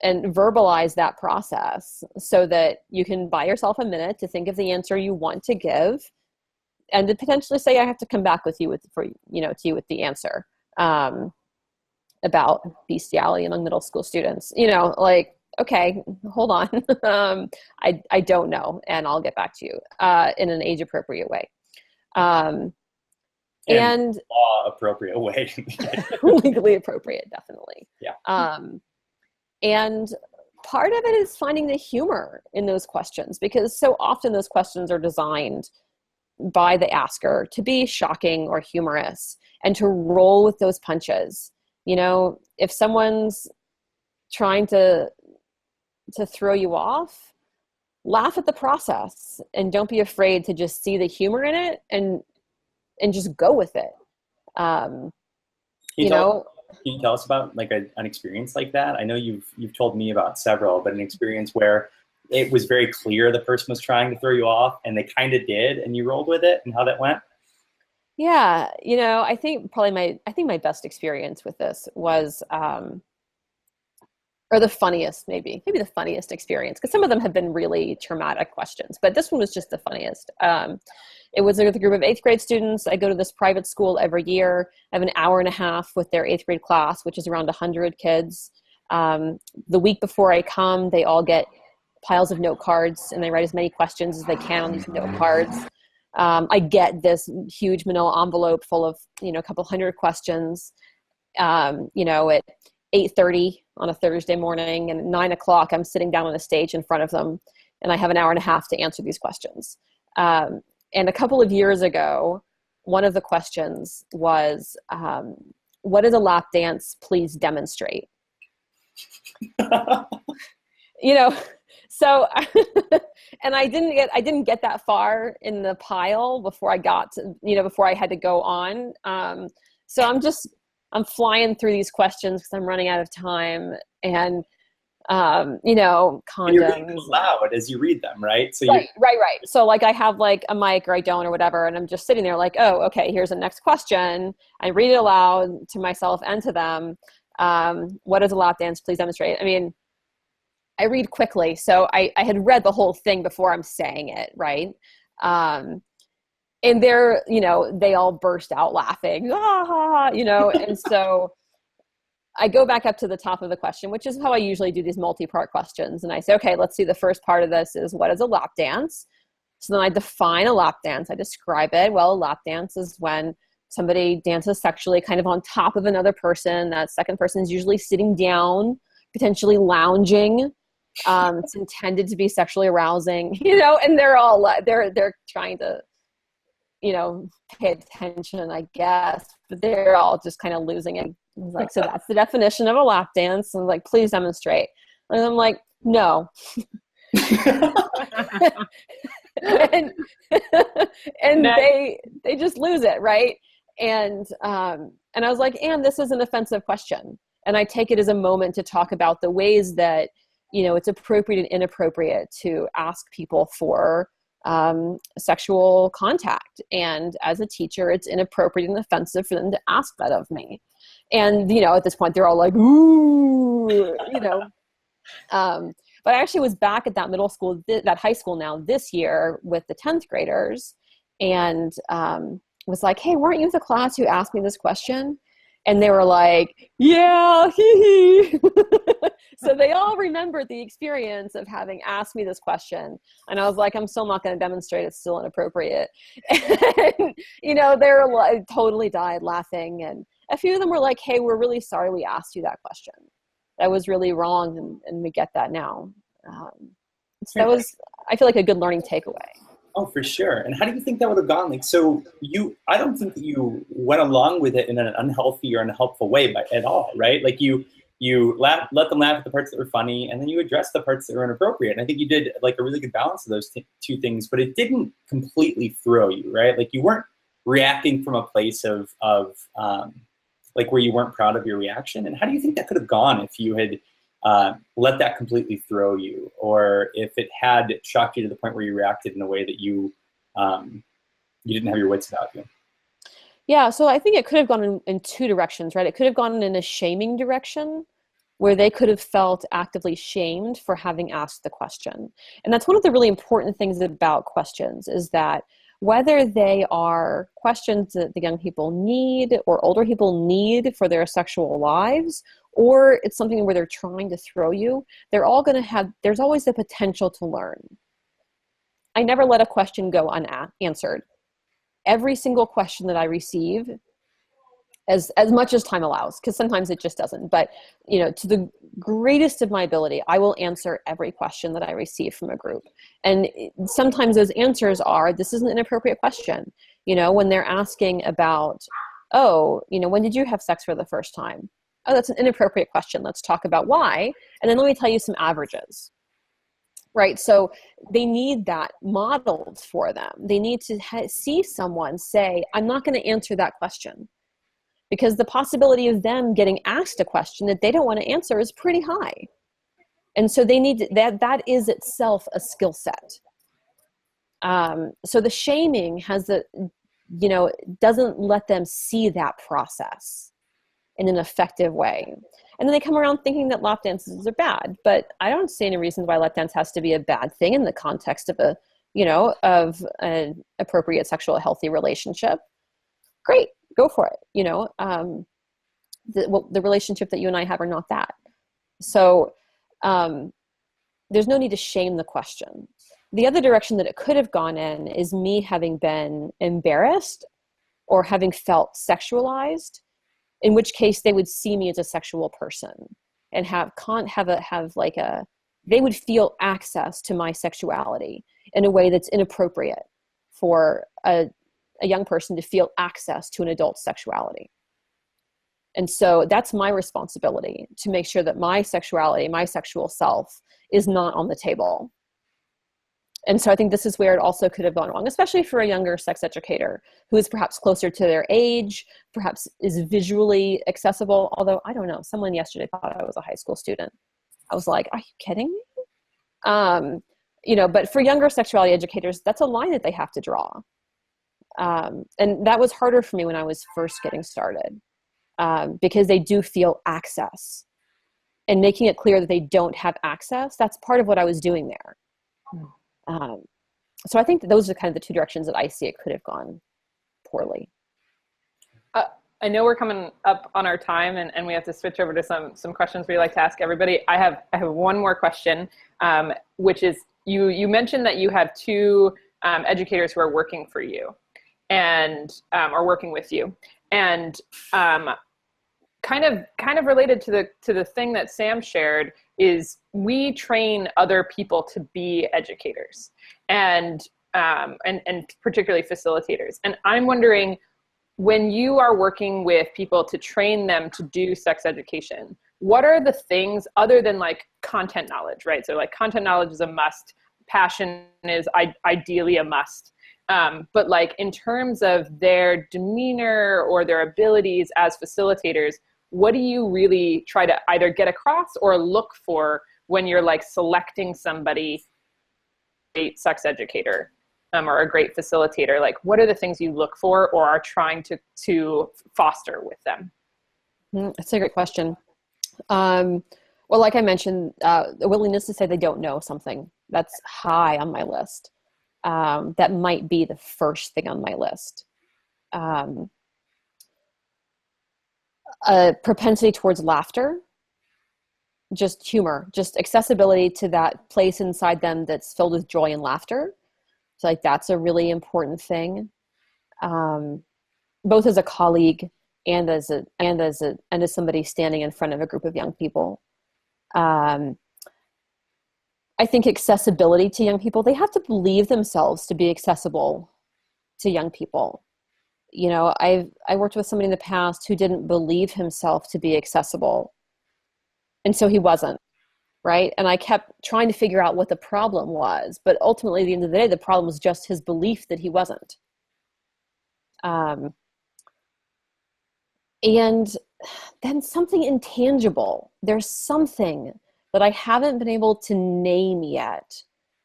Speaker 3: and verbalize that process so that you can buy yourself a minute to think of the answer you want to give, and to potentially say, I have to come back with you with the answer about bestiality among middle school students. You know, like, okay, hold on. I don't know, and I'll get back to you in an age appropriate way. And
Speaker 1: law appropriate way.
Speaker 3: Legally appropriate, definitely.
Speaker 1: Yeah.
Speaker 3: And part of it is finding the humor in those questions, because so often those questions are designed by the asker to be shocking or humorous, and to roll with those punches. You know, if someone's trying to throw you off, laugh at the process, and don't be afraid to just see the humor in it, and just go with it. Can you
Speaker 1: tell us about like an experience like that? I know you've told me about several, but an experience where it was very clear the person was trying to throw you off, and they kind of did, and you rolled with it, and how that went?
Speaker 3: Yeah, you know, I think my best experience with this was, or the funniest, maybe the funniest experience, because some of them have been really traumatic questions, but this one was just the funniest. It was with a group of 8th grade students. I go to this private school every year. I have an hour and a half with their 8th grade class, which is around 100 kids. The week before I come, they all get piles of note cards, and they write as many questions as they can on these note cards. I get this huge manila envelope full of, a couple hundred questions, at 8:30 on a Thursday morning, and at 9 o'clock, I'm sitting down on a stage in front of them, and I have an hour and a half to answer these questions. And a couple of years ago, one of the questions was, what is a lap dance? Please demonstrate. So, and I didn't get that far in the pile before I got to, before I had to go on. So I'm flying through these questions because I'm running out of time, and, condoms.
Speaker 1: And you're reading loud as you read them, right? So
Speaker 3: right. So like I have like a mic, or I don't, or whatever, and I'm just sitting there like, oh, okay, here's the next question. I read it aloud to myself and to them. What is a lap dance? Please demonstrate. I mean, I read quickly, so I had read the whole thing before I'm saying it, right? And they're, they all burst out laughing, and so I go back up to the top of the question, which is how I usually do these multi-part questions. And I say, okay, let's see, the first part of this is, what is a lap dance? So then I define a lap dance. I describe it. Well, a lap dance is when somebody dances sexually kind of on top of another person. That second person is usually sitting down, potentially lounging. It's intended to be sexually arousing, and they're all, they're trying to, pay attention, I guess, but they're all just kind of losing it. Like, so that's the definition of a lap dance. And like, please demonstrate. And I'm like, no. and
Speaker 2: No.
Speaker 3: they just lose it, right? And I was like, and this is an offensive question. And I take it as a moment to talk about the ways that, it's appropriate and inappropriate to ask people for sexual contact. And as a teacher, it's inappropriate and offensive for them to ask that of me. And, at this point, they're all like, ooh, but I actually was back at that middle school, that high school now this year with the 10th graders, and was like, hey, weren't you the class who asked me this question? And they were like, yeah, hee hee. So they all remembered the experience of having asked me this question. And I was like, I'm still not going to demonstrate. It's still inappropriate. And, they were like, totally died laughing. And a few of them were like, hey, we're really sorry we asked you that question. That was really wrong. And we get that now. So that was, I feel like, a good learning takeaway.
Speaker 1: Oh, for sure. And how do you think that would have gone? Like, so I don't think that you went along with it in an unhealthy or unhelpful way at all, right? Like you you let them laugh at the parts that were funny, and then you address the parts that were inappropriate. And I think you did like a really good balance of those two things, but it didn't completely throw you, right? Like you weren't reacting from a place of like where you weren't proud of your reaction. And how do you think that could have gone if you had let that completely throw you, or if it had shocked you to the point where you reacted in a way that you didn't have your wits about you?
Speaker 3: Yeah, so I think it could have gone in two directions, right? It could have gone in a shaming direction, where they could have felt actively shamed for having asked the question. And that's one of the really important things about questions, is that whether they are questions that the young people need or older people need for their sexual lives, or it's something where they're trying to throw you, they're all going to have, there's always the potential to learn. I never let a question go unanswered. Every single question that I receive, as much as time allows, because sometimes it just doesn't, but to the greatest of my ability, I will answer every question that I receive from a group. And sometimes those answers are, this is an inappropriate question. When they're asking about, when did you have sex for the first time? Oh, that's an inappropriate question. Let's talk about why. And then let me tell you some averages. Right. So they need that modeled for them. They need to see someone say, I'm not going to answer that question, because the possibility of them getting asked a question that they don't want to answer is pretty high. And so they need that is itself a skill set. So the shaming has doesn't let them see that process in an effective way. And then they come around thinking that lap dances are bad, but I don't see any reason why lap dance has to be a bad thing in the context of of an appropriate sexual healthy relationship. Great, go for it. The relationship that you and I have are not that. So there's no need to shame the question. The other direction that it could have gone in is me having been embarrassed or having felt sexualized, in which case they would see me as a sexual person and they would feel access to my sexuality in a way that's inappropriate for a young person to feel access to an adult sexuality. And so that's my responsibility, to make sure that my sexuality, my sexual self, is not on the table. And so I think this is where it also could have gone wrong, especially for a younger sex educator who is perhaps closer to their age, perhaps is visually accessible. Although, I don't know, someone yesterday thought I was a high school student. I was like, are you kidding me? But for younger sexuality educators, that's a line that they have to draw. And that was harder for me when I was first getting started, because they do feel access. And making it clear that they don't have access, that's part of what I was doing there. So I think that those are kind of the two directions that I see it could have gone poorly.
Speaker 2: I know we're coming up on our time, and we have to switch over to some questions we like to ask everybody. I have one more question, which is, you mentioned that you have two educators who are working for you and are working with you, and kind of related to the thing that Sam shared is, we train other people to be educators and particularly facilitators. And I'm wondering, when you are working with people to train them to do sex education, what are the things other than like content knowledge, right? So like content knowledge is a must, passion is ideally a must. But like in terms of their demeanor or their abilities as facilitators, what do you really try to either get across or look for when you're like selecting somebody, a great sex educator or a great facilitator? Like, what are the things you look for or are trying to foster with them?
Speaker 3: That's a great question. Well, like I mentioned, the willingness to say they don't know something, that's high on my list. That might be the first thing on my list. A propensity towards laughter, just humor, just accessibility to that place inside them that's filled with joy and laughter. So like that's a really important thing, both as a colleague and as somebody standing in front of a group of young people. I think accessibility to young people, they have to believe themselves to be accessible to young people. I worked with somebody in the past who didn't believe himself to be accessible. And so he wasn't, right? And I kept trying to figure out what the problem was. But ultimately, at the end of the day, the problem was just his belief that he wasn't. And then something intangible. There's something that I haven't been able to name yet.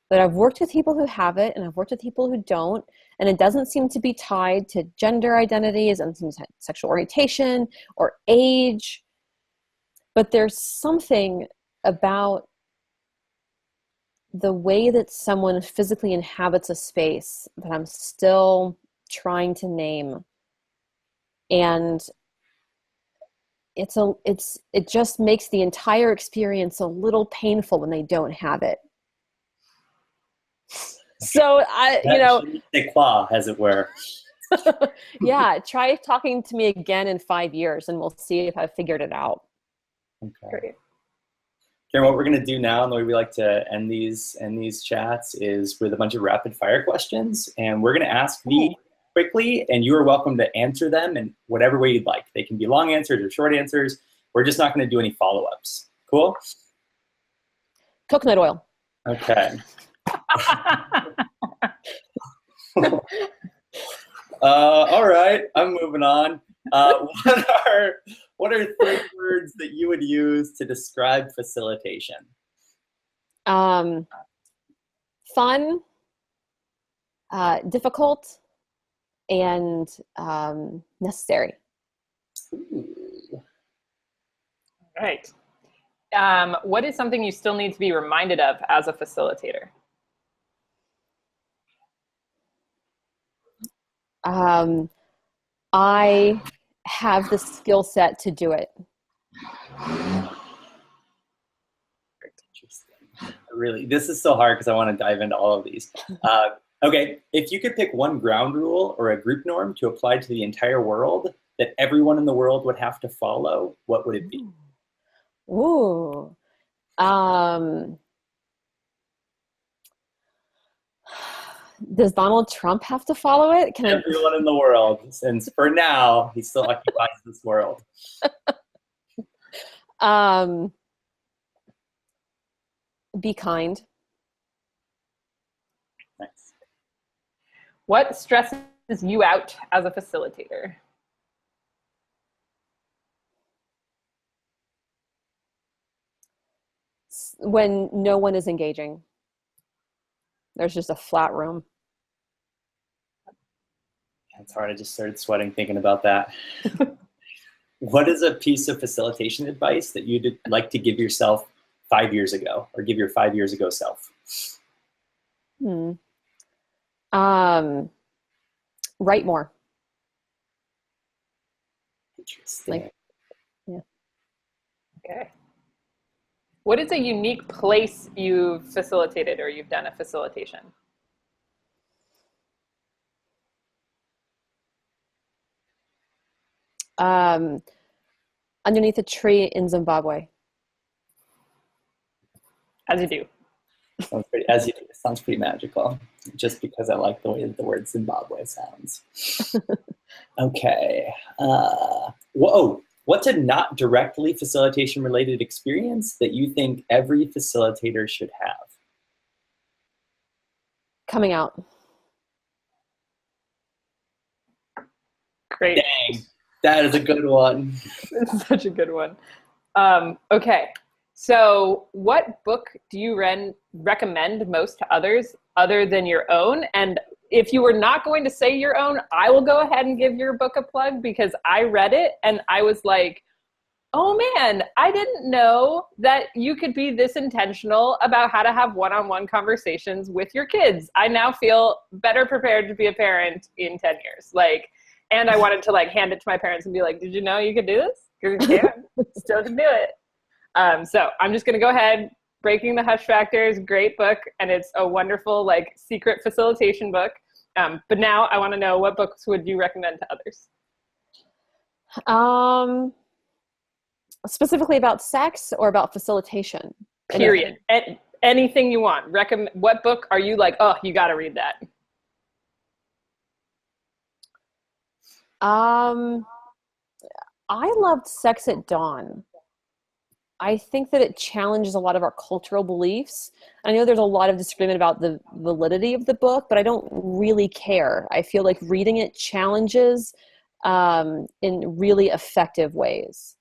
Speaker 3: But I've worked with people who have it, and I've worked with people who don't. And it doesn't seem to be tied to gender identity, it doesn't seem to sexual orientation or age. But there's something about the way that someone physically inhabits a space that I'm still trying to name. And it just makes the entire experience a little painful when they don't have it. So
Speaker 1: the claw, as it were.
Speaker 3: Yeah, try talking to me again in 5 years and we'll see if I've figured it out.
Speaker 1: Okay.
Speaker 2: Great.
Speaker 1: Karen, what we're going to do now, and the way we like to end these chats, is with a bunch of rapid fire questions, and we're going to ask these quickly, and you are welcome to answer them in whatever way you'd like. They can be long answers or short answers. We're just not going to do any follow-ups. Cool?
Speaker 3: Coconut oil.
Speaker 1: Okay. All right, I'm moving on. What are 3 words that you would use to describe facilitation?
Speaker 3: Fun, difficult, and necessary.
Speaker 1: Ooh.
Speaker 2: Right. What is something you still need to be reminded of as a facilitator?
Speaker 3: I have the skill set to do it.
Speaker 1: Interesting. Really, this is so hard because I want to dive into all of these. Okay, if you could pick one ground rule or a group norm to apply to the entire world that everyone in the world would have to follow, what would it be?
Speaker 3: Ooh. Does Donald Trump have to follow it?
Speaker 1: Everyone in the world, since for now he still occupies this world.
Speaker 3: Be kind.
Speaker 1: Nice.
Speaker 2: What stresses you out as a facilitator?
Speaker 3: When no one is engaging. There's just a flat room.
Speaker 1: It's hard. I just started sweating thinking about that. What is a piece of facilitation advice that you'd like to give yourself 5 years ago, or give your 5 years ago self?
Speaker 3: Write more.
Speaker 1: Interesting.
Speaker 3: Yeah.
Speaker 2: Okay. What is a unique place you've facilitated or you've done a facilitation?
Speaker 3: Underneath a tree in Zimbabwe.
Speaker 2: As you do.
Speaker 1: As you do. It sounds pretty magical, just because I like the way that the word Zimbabwe sounds. Okay. What's a not directly facilitation related experience that you think every facilitator should have?
Speaker 3: Coming out.
Speaker 2: Great.
Speaker 1: Dang, that is a good one.
Speaker 2: It's such a good one. Okay. So what book do you recommend most to others other than your own? And if you were not going to say your own, I will go ahead and give your book a plug, because I read it and I was like, oh man, I didn't know that you could be this intentional about how to have one-on-one conversations with your kids. I now feel better prepared to be a parent in 10 years. And I wanted to hand it to my parents and be like, did you know you could do this? Because you can, still can do it. So I'm just going to go ahead. Breaking the Hush Factors, great book, and it's a wonderful secret facilitation book. But now I want to know, what books would you recommend to others?
Speaker 3: Specifically about sex or about facilitation?
Speaker 2: Period. Anything you want. What book are you like, oh, you got to read that?
Speaker 3: I loved Sex at Dawn. I think that it challenges a lot of our cultural beliefs. I know there's a lot of disagreement about the validity of the book, but I don't really care. I feel like reading it challenges in really effective ways.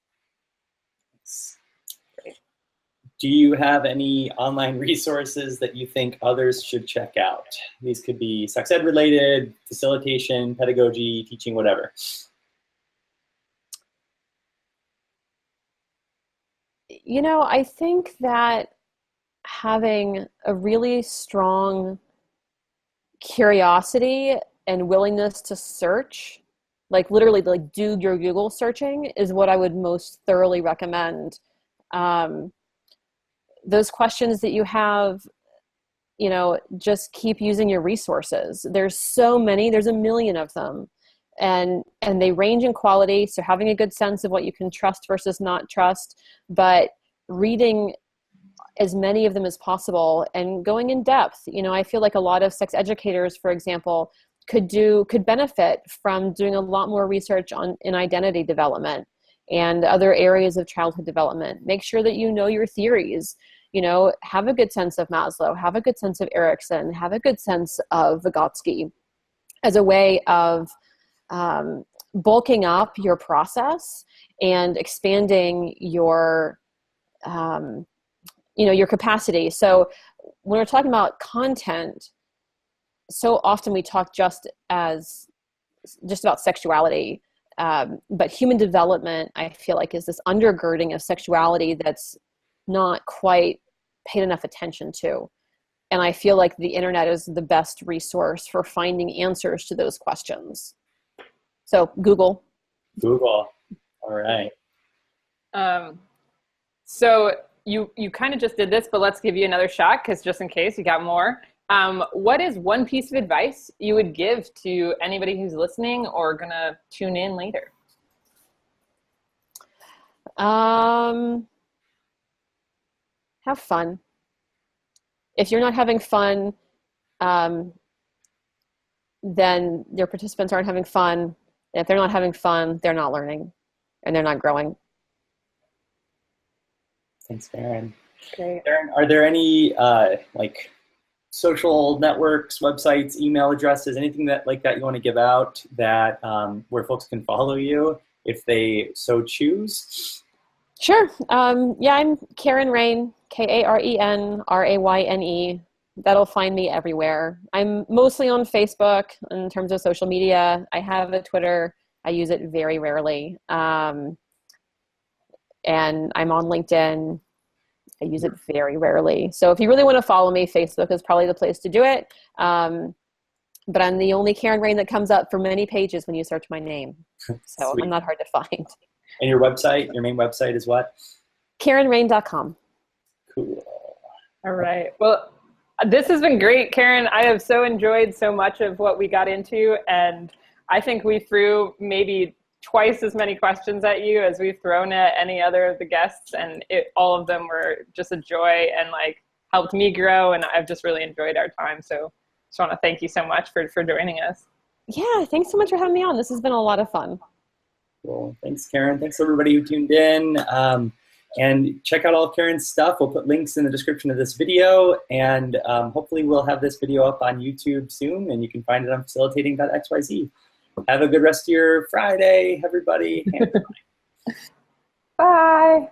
Speaker 1: Do you have any online resources that you think others should check out? These could be sex ed related, facilitation, pedagogy, teaching, whatever.
Speaker 3: You know, I think that having a really strong curiosity and willingness to search, like literally like do your Google searching, is what I would most thoroughly recommend. Those questions that you have, you know, just keep using your resources. There's so many, there's a million of them, and they range in quality. So having a good sense of what you can trust versus not trust, but reading as many of them as possible and going in depth. You know, I feel like a lot of sex educators, for example, could benefit from doing a lot more research in identity development and other areas of childhood development. Make sure that you know your theories. You know, have a good sense of Maslow, have a good sense of Erikson, have a good sense of Vygotsky, as a way of bulking up your process and expanding your, you know, your capacity. So when we're talking about content, so often we talk just about sexuality, but human development, I feel like, is this undergirding of sexuality that's not quite paid enough attention to. And I feel like the internet is the best resource for finding answers to those questions. So Google.
Speaker 1: Google. All right.
Speaker 2: So you kind of just did this, but let's give you another shot, because just in case you got more. What is one piece of advice you would give to anybody who's listening or gonna tune in later?
Speaker 3: Have fun. If you're not having fun, then your participants aren't having fun. And if they're not having fun, they're not learning and they're not growing.
Speaker 1: Thanks, Karen.
Speaker 2: Great.
Speaker 1: Karen, are there any like social networks, websites, email addresses, anything like that you want to give out that where folks can follow you if they so choose?
Speaker 3: Sure. Yeah, I'm Karen Rayne, KarenRayne. That'll find me everywhere. I'm mostly on Facebook in terms of social media. I have a Twitter. I use it very rarely. And I'm on LinkedIn. I use it very rarely. So if you really want to follow me, Facebook is probably the place to do it. But I'm the only Karen Rayne that comes up for many pages when you search my name. So I'm not hard to find.
Speaker 1: And your website, your main website is what?
Speaker 3: KarenRayne.com.
Speaker 1: Cool.
Speaker 2: All right. Well, this has been great, Karen. I have so enjoyed so much of what we got into, and I think we threw maybe twice as many questions at you as we've thrown at any other of the guests, and all of them were just a joy and like helped me grow, and I've just really enjoyed our time. So just want to thank you so much for joining us.
Speaker 3: Yeah, thanks so much for having me on. This has been a lot of fun.
Speaker 1: Cool. Thanks, Karen. Thanks, everybody who tuned in. And check out all of Karen's stuff. We'll put links in the description of this video, and hopefully we'll have this video up on YouTube soon, and you can find it on facilitating.xyz. Have a good rest of your Friday, everybody.
Speaker 2: Bye.